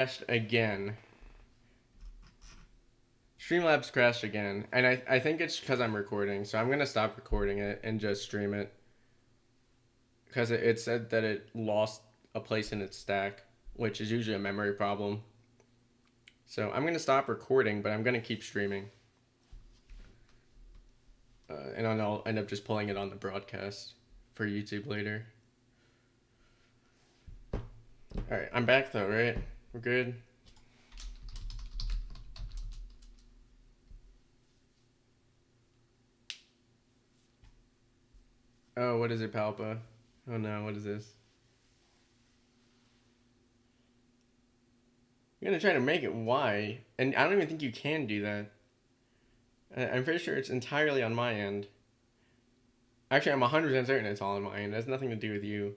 Crashed again. Streamlabs crashed again, and I think it's because I'm recording, so I'm gonna stop recording it and just stream it. Because it said that it lost a place in its stack, which is usually a memory problem. So I'm gonna stop recording, but I'm gonna keep streaming. And I'll end up just pulling it on the broadcast for YouTube later. Alright, I'm back though, right? We're good? Oh, what is it, Palpa? Oh no, what is this? You're gonna try to make it Y, and I don't even think you can do that. I'm pretty sure it's entirely on my end. Actually, I'm 100% certain it's all on my end. It has nothing to do with you.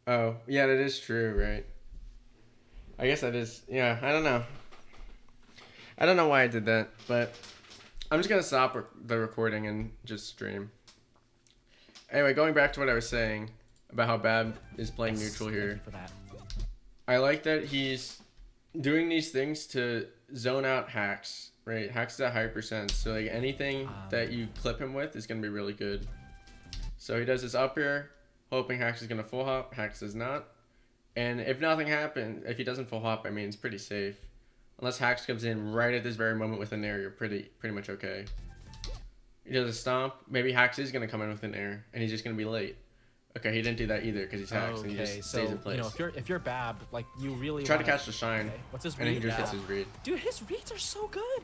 Oh, yeah, that is true, right? I guess that is, yeah, I don't know. I don't know why I did that, but I'm just gonna stop the recording and just stream. Anyway, going back to what I was saying about how Bab is playing neutral here. Thank you for that. I like that he's doing these things to zone out hacks, right? Hacks is at high percent, so like anything that you clip him with is gonna be really good. So he does this up here, hoping Hacks is gonna full hop. Hacks does not, and if nothing happens, if he doesn't full hop, I mean it's pretty safe. Unless Hacks comes in right at this very moment with an air, you're pretty much okay. He does a stomp. Maybe Hacks is gonna come in with an air, and he's just gonna be late. Okay, he didn't do that either because he's Hacks, and he just stays in place. You know, if you're Bab, like you really Try to catch the shine, okay. What's his and then read? he just hits his read. Dude, his reads are so good.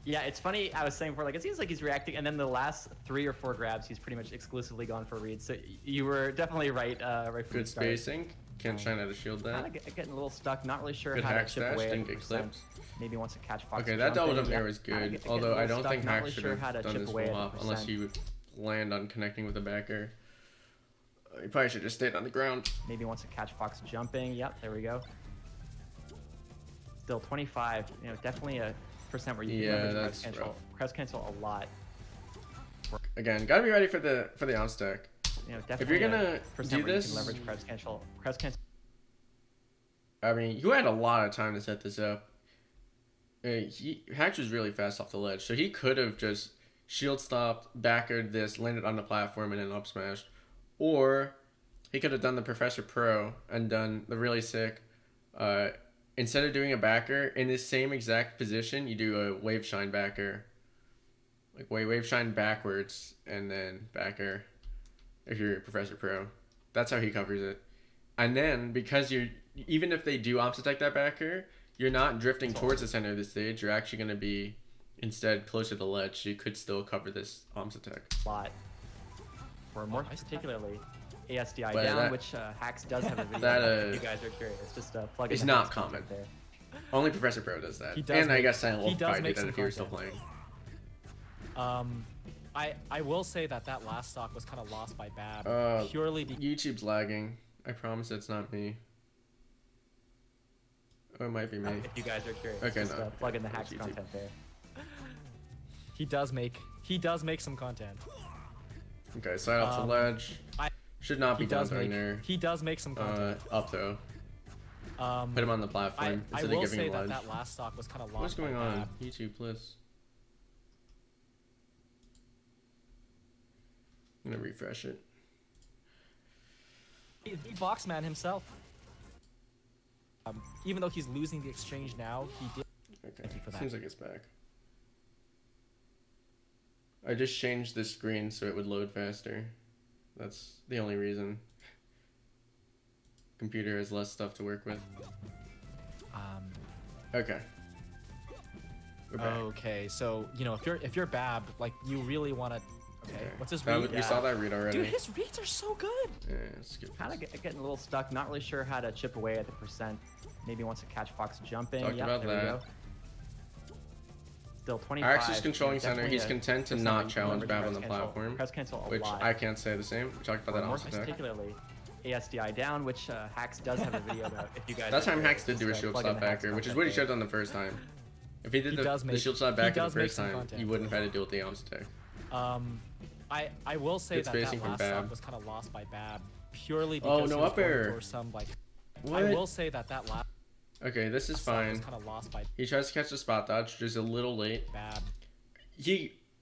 Yeah, it's funny. I was saying before, like it seems like he's reacting, and then the last 3 or 4 grabs, he's pretty much exclusively gone for reads. So you were definitely right. Right from Good the start. spacing. Can't shine out of shield that. Kind of getting a little stuck. Not really sure Good how to hack chip stash. away at Didn't the get percent. clipped. Maybe wants to catch Fox. Okay, that double jump jumping. air was good. Getting a Although I little don't stuck, think not Hacks really should sure how have to done chip this away full at the hop unless he percent. would land on connecting with a backer. He probably should just stayed on the ground. Maybe wants to catch Fox jumping. Yep, there we go. Still 25. You know, definitely a percent where you can leverage press cancel a lot. Again, gotta be ready for the on stack. You know, If you're definitely gonna a percent do where this, you can leverage press cancel. I mean, you had a lot of time to set this up. Hacks was really fast off the ledge, so he could have just shield stopped, backered this, landed on the platform, and then up smashed. Or he could have done the Professor Pro and done the really sick. Instead of doing a backer in this same exact position, you do a wave shine backer. Like wave shine backwards and then backer. If you're Professor Pro, that's how he covers it. And then because even if they do opposite attack that backer, you're not drifting towards the center of the stage. You're actually going to be instead closer to the ledge. So you could still cover this opposite attack. Lot. Or more particularly, ASDI But down, that- which Hacks does have a video. that, if you guys are curious, just plug in. It's the not Hacks common. content there. Only Professor Pro does that. He does And I make- guess Silent he Wolf does probably make did that some if you were still content. playing. I will say that last stock was kind of lost by Bab Uh, purely because YouTube's lagging. I promise it's not me. Oh, it might be me. If you guys are curious, Okay, just no. plug in the Okay, Hacks YouTube. content there. he does make some content. Okay, side off the ledge. I- Should not be He down does throwing make there. he does make some content. Up though. Put him on the platform I instead of will giving say him ledge. that last stock was kind of lost. What's going by on? Bab. YouTube, please. I'm gonna refresh it. He Boxman himself. Even though he's losing the exchange now, he did. Okay. Thank you for that. Seems like it's back. I just changed the screen so it would load faster. That's the only reason. Computer has less stuff to work with. Okay. We're back. Okay, so you know if you're Bab, like you really want to. Okay, what's his That read? we saw that read already. Dude, his reads are so good. Yeah, skip Kind this. of getting a little stuck. Not really sure how to chip away at the percent. Maybe wants to catch Fox jumping. Talked Yep, about there we that. go. Still 25. Axis controlling center. Definitely He's a content to percent not where you can challenge leverage Bab on the press cancel- platform, Press cancel a which lot. I can't say the same. We talked about that Or more on attack. particularly, ASDI down, which Hax does have a video about. If you guys. That are time curious, Hax did do a just, shield plug in slap the Hax backer, which is content what he there. should have done the first time. If he did He the does make- shield slap he backer the does make first some time, content. you wouldn't have had to deal with the Yams attack. I will say Good that spacing that from last Bab. stock was kind of lost by Bab purely Oh, because no he was up going air. for some like. What? I will say that that last Okay, this is stock was fine. kind of lost by He tries to catch the spot dodge, just a little late. Bab.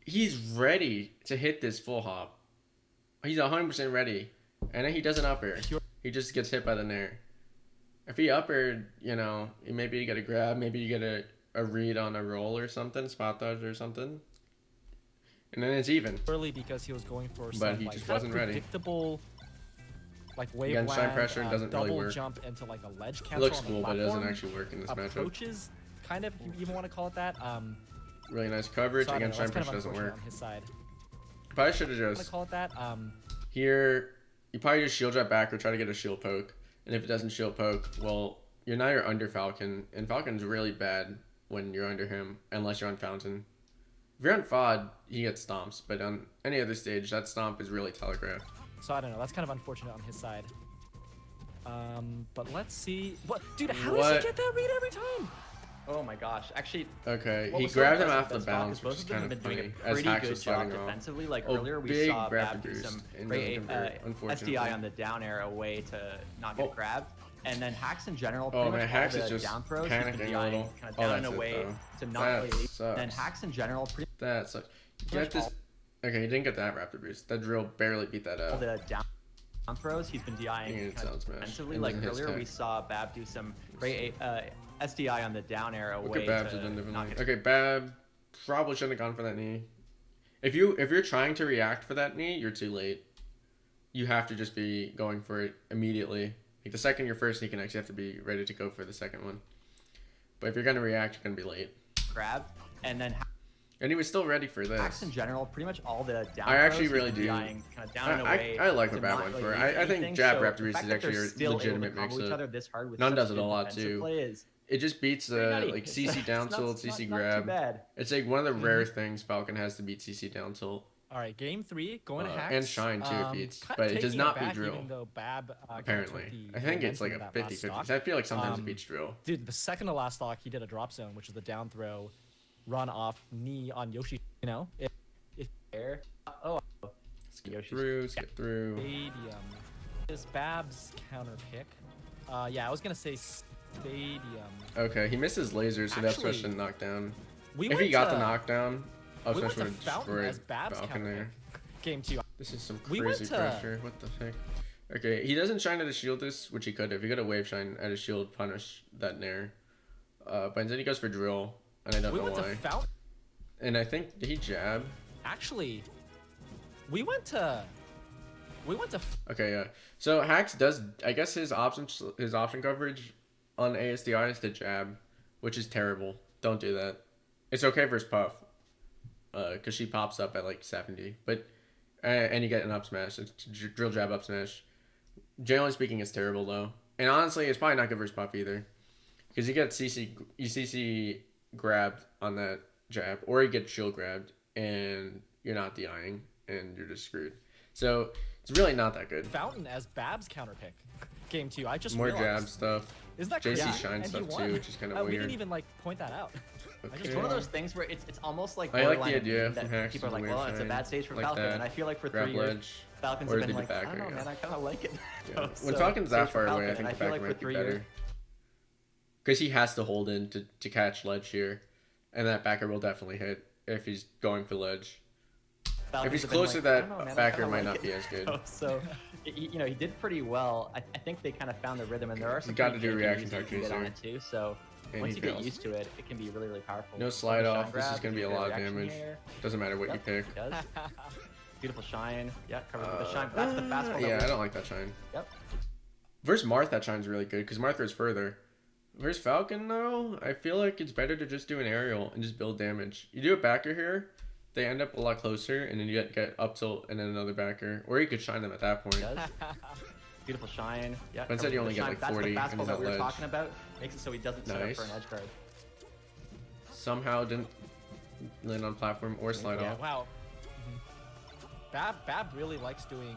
He's ready to hit this full hop. He's 100% ready, and then he does an up air. Pure- He just gets hit by the nair. If he up aired, you know, maybe you get a grab, maybe you get a read on a roll or something, spot dodge or something, and then it's even. Purely because he was going for But some he like just kind of wasn't ready. predictable, like wave Again, shine land, pressure doesn't really double work. jump into like a ledge It cancel. looks on the cool, but it doesn't platform. actually work in this matchup. Approaches, kind of, if you even want to call it that. Really nice coverage. So I don't Again, know, shine that's kind pressure of doesn't unfortunate work. on his side. Probably should have Want to just call it that? here. You probably just shield drop back or try to get a shield poke, and if it doesn't shield poke, well, you're under Falcon, and Falcon's really bad when you're under him, unless you're on Fountain. If you're on FOD, he gets stomps, but on any other stage, that stomp is really telegraphed. So I don't know. That's kind of unfortunate on his side. But let's see. What, dude? How does What? he get that read every time? Oh my gosh! Actually, Okay, what he was so grabbed him impressive off the with Spock bounce, is which both is of them kind have of been doing funny, a as pretty Hax good was job fighting off. defensively. Like Oh, earlier, we big saw rapid Bab do boost some and great doesn't convert, unfortunately. SDI on the down air away to not get Oh. grabbed. And then Hax in general, Oh, pretty man, much Hax all is the just down throws, he's panicking been a little. DIing kind of Oh, down and that's it, away though. to not That play. sucks. And then Hax in general, pretty That sucks. much Get this. all Okay, he didn't get that rapid boost. That drill barely beat that all out. the down throws, he's been DIing it's kind down of smash. defensively. And Like doesn't hit earlier, stack. we saw Bab do some great SDI on the down air Look away at Babs to has done not differently. get Okay, Bab probably shouldn't have gone for that knee. If you're trying to react for that knee, you're too late. You have to just be going for it immediately. Like the second your first knee connects, you have to be ready to go for the second one. But if you're gonna react, you're gonna be late. grabbed. And then And he was still ready for Hax this. in general, pretty much all the down I actually throws, really he's been do. DIing kind of down and away. I like what to Bab not went really for. lead I think anything. jab So rapid the boost fact is that actually they're a still able to legitimate combo mix each up. other this hard with None such does it good a lot, defensive too. play is It just beats pretty nutty. like It's- CC down it's tilt, CC not too grab. bad. It's like one of the rare things Falcon has to beat CC down tilt. All right, game 3 going to Hax. And Shine, too, it beats, kind of but it does taking not back, beat Drill. Even though Bab kinda Apparently. took the I think it's like momentum a of that last 50-50. stock. I feel like sometimes it beats Drill. Dude, the second to last stock, he did a drop zone, which is the down throw, run off knee on Yoshi. You know, if Air. Oh, Skip Yoshi's- through, skip through. Stadium is Bab's counter pick. Yeah, I was gonna say Stadium. Okay, he missed his laser, so that's Actually, special knockdown. We If went he got to, the knockdown, we went Upsmash to would have Fountain as destroyed Bab's Falcon counter there. pick. Game 2. This is some We went crazy to- pressure. What the heck? Okay, he doesn't shine at a shield this, which he could have. He could have wave shine at a shield, punish that nair. But instead he goes for drill, and I don't We know went to why. Fountain. And I think, did he jab? Actually, we went to. Okay, yeah. So Hax does, I guess his option coverage on ASDI is to jab, which is terrible. Don't do that. It's okay versus Puff, because she pops up at like 70, but and you get an up smash. It's drill jab up smash. Generally speaking, it's terrible though, and honestly, it's probably not good versus Puff either, because you get CC grabbed on that jab, or you get shield grabbed, and you're not DIing, and you're just screwed. So it's really not that good. Fountain as Bab's counter pick. Game 2. I just More realized. jab stuff. Isn't that JC crazy? shine And he stuff won. too, which is kind of We weird. didn't even like point that out. Okay. It's one of those things where it's almost like I like the borderline idea that from Hax people are to like, wave well, it's a shine, bad stage for like Falcon, that. and I feel like for Grab 3 years, ledge. Falcons or have been the like, I don't backer, know, yeah. man, I kind of like it. Yeah. When So, Falcon's that stage for far away, I Falcon, think and the I feel back like for might be 3 better. years, Because he has to hold in to catch ledge here. And that backer will definitely hit if he's going for ledge. Falcons If he's have been closer, like, that I don't know, man, I backer kinda might like not be it. as good. So, you know, he did pretty well. I think they kind of found the rhythm, and there are some You gotta pretty do janky reaction moves that you can touches get on there. it too. So And once he you get fails. used to it, it can be really, really powerful. No slide Shine off. This is grab, going to be a you get lot of reaction damage. here. Doesn't matter what you Yep, pick. he does. Beautiful shine. Yeah, covered with the shine. That's the fastball. Yeah, that I don't like that shine. Yep. Versus Marth, that shine's really good because Martha is further. Versus Falcon, though, I feel like it's better to just do an aerial and just build damage. You do a backer here, they end up a lot closer, and then you get up tilt and then another backer. Or you could shine them at that point. He does. Beautiful shine. Yeah. But instead you covered only with the get, shine. like, 40 That's and the fastball he's that at we were ledge. talking about. Makes it so he doesn't set up Nice. for an edge guard. Somehow didn't land on platform or slide Yeah, off. wow. Bab really likes doing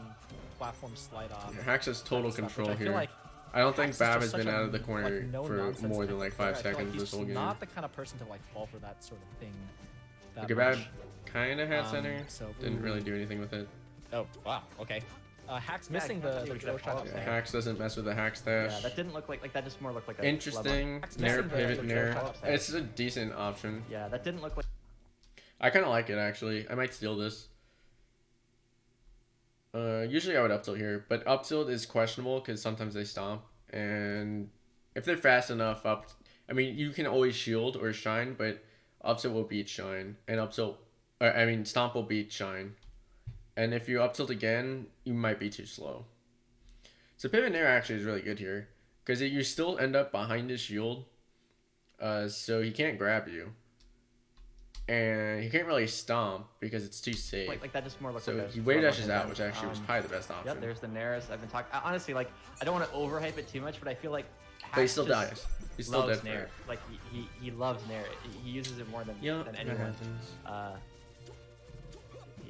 platform slide off. Hacks has total stuff, which control I feel here. like I don't think Hacks is Bab just has such been a, out of the corner like, no for nonsense more than type like player. 5 I feel like seconds he's this whole just game. not the kind of person to like fall for that sort of thing. That Okay, Bab much. kind of had center. So Didn't really do anything with it. Oh wow. Okay. Hacks Yeah, missing I the see what throw you're shot. saying. Yeah, Hacks doesn't mess with the hack stash. Yeah, that didn't look like that. Just more looked like a Interesting. Hacks Nair missing the pivot throw Nair. shot. It's a decent option. Yeah, that didn't look like. I kind of like it actually. I might steal this. Usually I would up tilt here, but up tilt is questionable because sometimes they stomp, and if they're fast enough I mean you can always shield or shine, but up tilt will beat shine, and stomp will beat shine, and if you up tilt again, you might be too slow. So pivot nair actually is really good here because you still end up behind his shield, so he can't grab you. And he can't really stomp because it's too safe. Like that just more looked So like a he wave dashes level out, hit. which actually was probably the best option. Yep, there's the Nair's. I've been talking. Honestly, like I don't want to overhype it too much, but I feel like. But he Hacks still just dies. He's still loves dead for Nair. it. Like he loves Nair. He uses it more than That anyone. happens.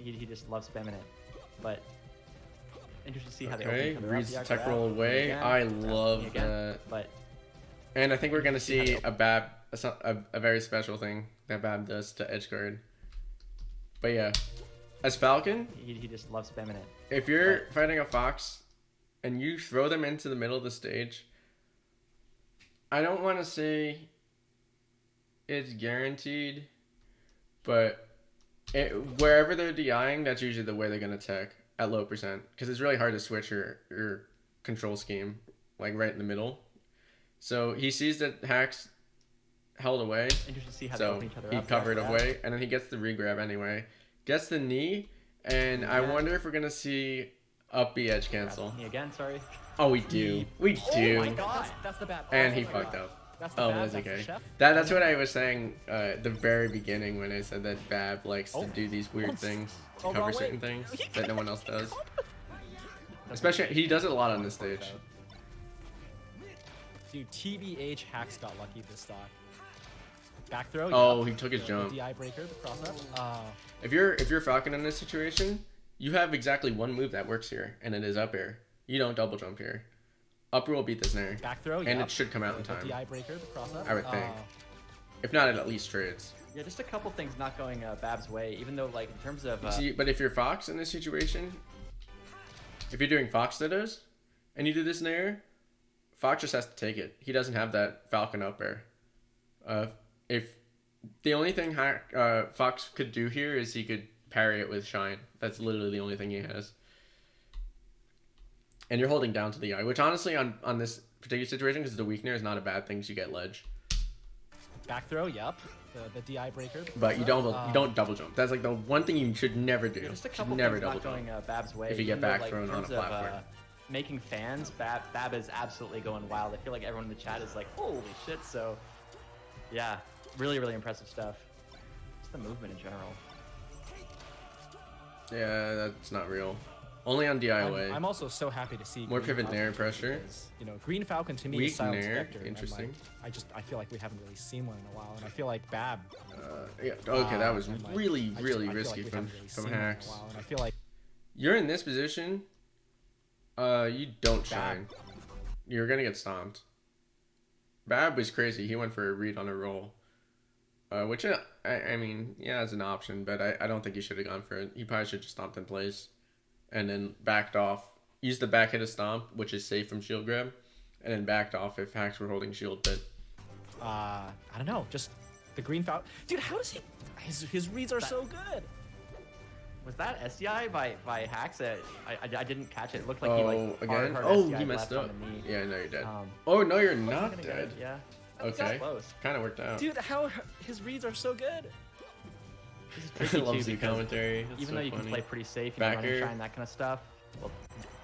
He just loves spamming it. But interesting to see how they Okay, open each other up. reads Yeah, tech grab, roll away. again, I grab, love again. that. But And I think we're gonna See how see they a Bab, a very special thing that Bab does to edge guard. But yeah, as Falcon, he just loves spamming it. if you're fighting a Fox and you throw them into the middle of the stage, I don't want to say it's guaranteed, but wherever they're DIing, that's usually the way they're going to tech at low percent. Because it's really hard to switch your control scheme, like right in the middle. So he sees that Hacks held away, Interesting to see how they so open each other he up. covered grab. away, and then he gets the regrab anyway. Gets the knee, and I Yeah. wonder if we're going to see up B edge cancel. Me again, sorry. Oh, we do. We do. Oh my god. That's the bad. And oh he my fucked God. up. That's the Oh, bad. that's That's the okay. chef. That's what I was saying at the very beginning when I said that Bab likes to Oh. do these weird things, Oh, cover wrong way. certain things that no one else does. Especially, he does it a lot on this stage. Dude, TBH Hacks got lucky this stock. Back throw. Oh, yeah. he took his jump. The DI breaker, the cross up. If you're Falcon in this situation, you have exactly one move that works here, and it is up air. You don't double jump here. Up air will beat this nair, Back throw. and it should come out in The time. DI breaker, the cross up. I would think. If not, it at least trades. Yeah, just a couple things not going Bab's way, even though like in terms of See, but if you're Fox in this situation, if you're doing Fox dittos, and you do this nair, Fox just has to take it. He doesn't have that Falcon up air. If the only thing Fox could do here is he could parry it with Shine. That's literally the only thing he has. And you're holding down to the eye, which honestly on this particular situation, because the weakener is not a bad thing, so you get ledge. Back throw. Yep. The DI breaker. the But you cross don't up. you don't double jump. That's like the one thing you should never do. yeah, just a Should couple never things double not jump. going Bab's way. if you get even though, back like, thrown in on a terms of, platform. making fans, Bab is absolutely going wild. I feel like everyone in the chat is like, holy shit. So, yeah, really, really impressive stuff. Just the movement in general. Yeah, that's not real. Only on DIY. I'm also so happy to see More Green pivot Falcon nair too, pressure. because, you know, Green Falcon to me Weak is Silent nair, Spectre. and, interesting. like, I feel like we haven't really seen one in a while, and I feel like Bab. Yeah, okay, that was and, like, really, I really feel risky like we from haven't really seen one in a Hacks. while, and I feel like You're in this position. You don't Bab. shine. You're gonna get stomped. Bab was crazy. He went for a read on a roll. Which I mean, yeah, as an option, but I don't think he should have gone for it. He probably should just stomped in place, and then backed off. Used the back hit of stomp, which is safe from shield grab, and then backed off if Hacks were holding shield. But I don't know, just the Green Falcon. Dude, how does he? His reads are so good. Was that SDI by Hacks? I didn't catch it. It looked like he oh, like again? hard Oh, SDI he messed left up. on the knee. Yeah, no, you're dead. Um, Oh no, you're wasn't not gonna get dead. it, yeah. Okay, Close. kind of worked out. Dude, how his reads are so good. This is I tricky love too the because commentary. It's even so though you can funny. play pretty safe, you know, running Backer. shine, that kind of stuff. Well,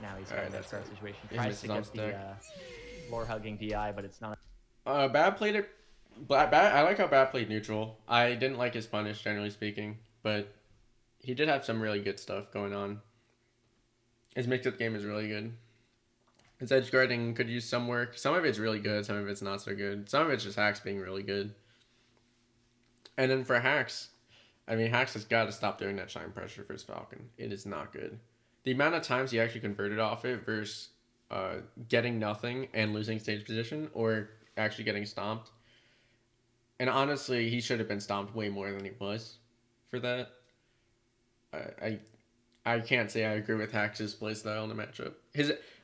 now he's Alright, in that that's current it. situation. He Tries missed to his get the own floor hugging DI, but it's not. Bab played it. I like how Bab played neutral. I didn't like his punish, generally speaking, but he did have some really good stuff going on. His mix-up game is really good. His edge guarding could use some work. Some of it's really good, some of it's not so good. Some of it's just Hacks being really good. And then for Hacks, I mean, Hax has got to stop doing that shine pressure for his Falcon. It is not good. The amount of times he actually converted off it versus getting nothing and losing stage position, or actually getting stomped. And honestly, he should have been stomped way more than he was for that. I can't say I agree with Hax's playstyle in the matchup.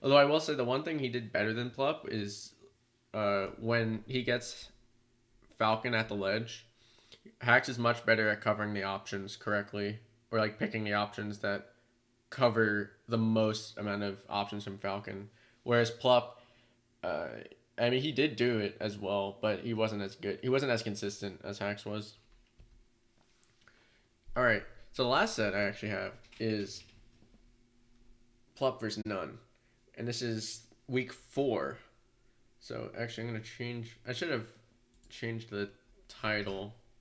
Although I will say the one thing he did better than Plup is when he gets Falcon at the ledge, Hax is much better at covering the options correctly, or like picking the options that cover the most amount of options from Falcon. Whereas Plup, I mean, he did do it as well, but he wasn't as good. He wasn't as consistent as Hax was. All right, so the last set I actually have is Plup versus None, and this is week 4. So actually, I'm gonna change. I should have changed the title